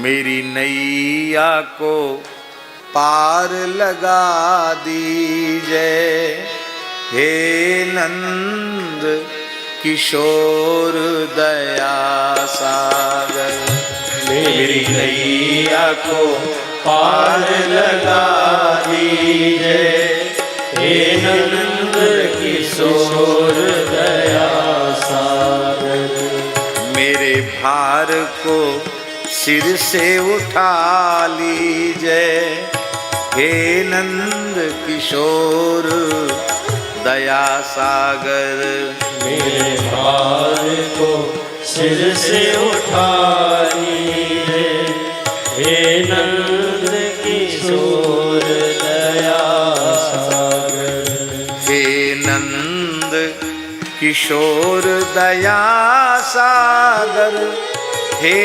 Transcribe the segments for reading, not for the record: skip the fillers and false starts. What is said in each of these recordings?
मेरी नैया को पार लगा दीजिए हे नंद किशोर दया सागर। मेरी नैया को पार लगा दीजिए हे नंद किशोर दया सागर। मेरे भार को सिर से उठा लीजिए हे नंद किशोर दया सागर। मेरे भार को सिर से उठा लीजिए हे नंद किशोर दया सागर। हे नंद किशोर दया सागर, हे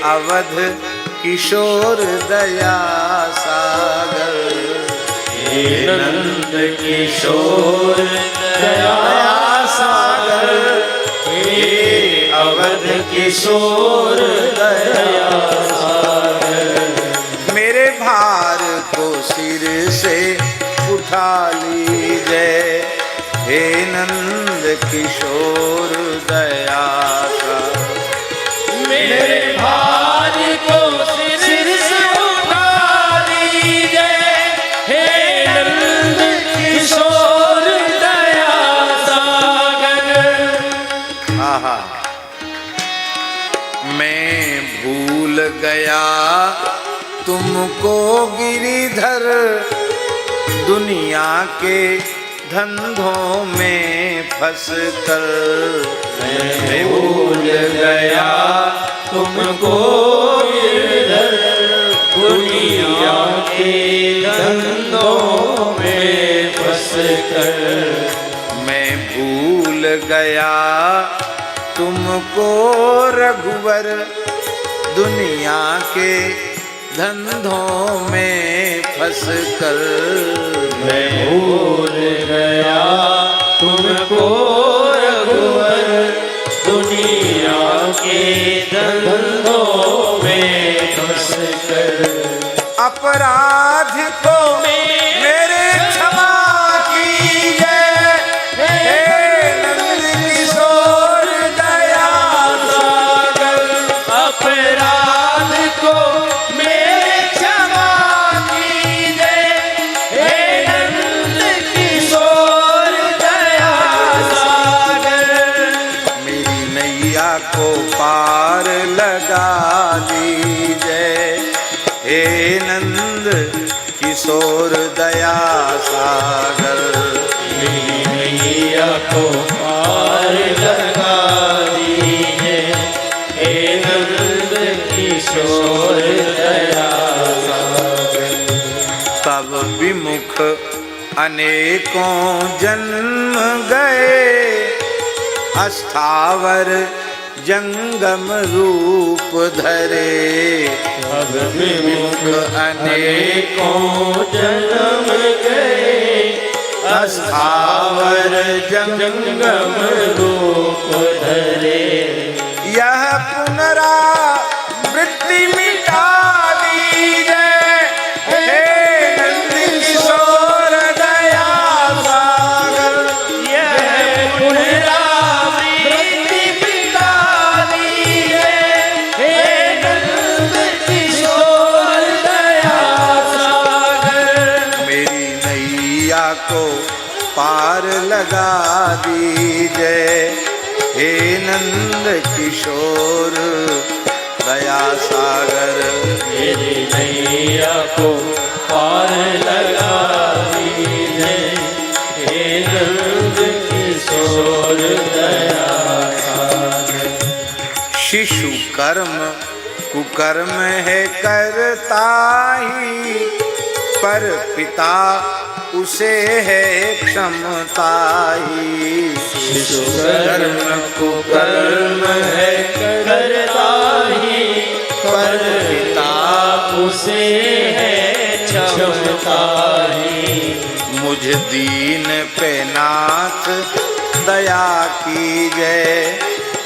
अवध किशोर दया सागर। हे नंद किशोर दया सागर, हे अवध किशोर दया सागर। मेरे भार को सिर से उठा लीजिए हे नंद किशोर दया सागर। मेरे भार को सिर से उठा लीजिए हे नंद किशोर दया सागर। आहा, मैं भूल गया तुमको गिरिधर, दुनिया के धंधों में फंस कर। मैं भूल गया तुमको गिरधर, दुनिया के धंधों में फंस कर। मैं भूल गया तुमको रघुवर, दुनिया के धंधों में फंस कर। मैं भूल गया तुमको रघुवर, दुनिया के धंधों में फंस कर। अपराध को मेरे क्षमा कीजिए हे नंद किशोर दया सागर। अपराध को मेरे क्षमा कीजिए हे नंद किशोर दया सागर। मेरी नैया को पार लगा दीजिए हे नंद किशोर दया सागर। मेरी नैया को पार लगा दीजिए हे नंद किशोर दया सागर। तब विमुख अनेकों जन्म गए, अस्थावर जंगम रूप धरे। अब विमुख अनेकों जन्म गए, अस्थावर जंगम रूप धरे। यह पुनरावृत्ति मिटा दीजिए हे नंद किशोर दया सागर। यह पुनरावृत्ति मिटा दीजिए हे नंद किशोर दया सागर। मेरी नैया को पार लगा दीजिए हे नंद किशोर दया सागर। मेरी नैया को पार लगा दीजिए हे नंद किशोर दया सागर। शिशु कर्म कुकर्म है करता ही, पर पिता उसे है क्षमता ही। शिशु कर्म कुकर्म है करता ही, पर पिता उसे है क्षमता ही। मुझ दीन पे नाथ दया कीजय।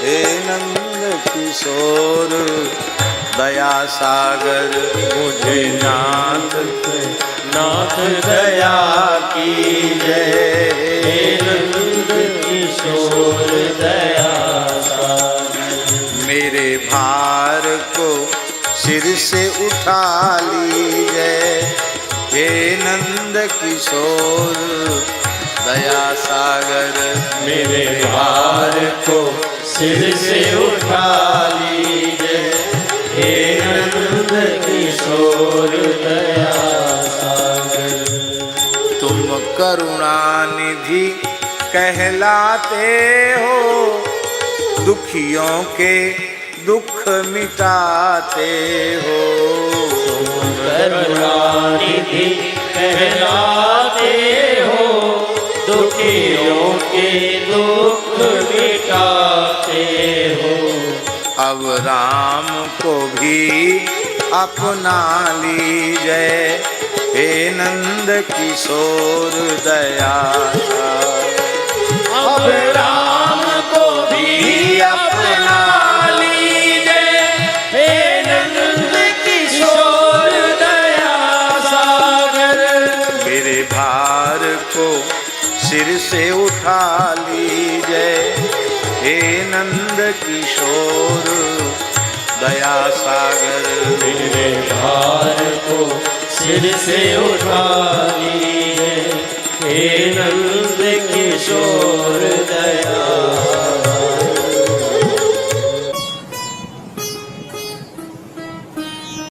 हे नंद किशोर दया सागर मुझे नाथ नाथ दया कीजय। हे नंद किशोर दया सागर। मेरे भार को सिर से उठा लीजय। हे नंद किशोर दया सागर। मेरे भार को सिर से उठा लीजिए। हे नंद किशोर दया सागर। तुम करुणा निधि कहलाते हो, दुखियों के दुख मिटाते हो। करुणानिधि कहलाते हो, दुखियों के दुख मिटाते हो। अब राम को भी अपना लीजय। हे नंद किशोर दया सागर। अब राम को भी अपना लीजिए। हे नंद किशोर दया सागर। मेरे भार को सिर से उठा लीजय। हे नंद किशोर दया सागर। मेरे भार को सिर से उठा लीजिए। हे नंद किशोर दया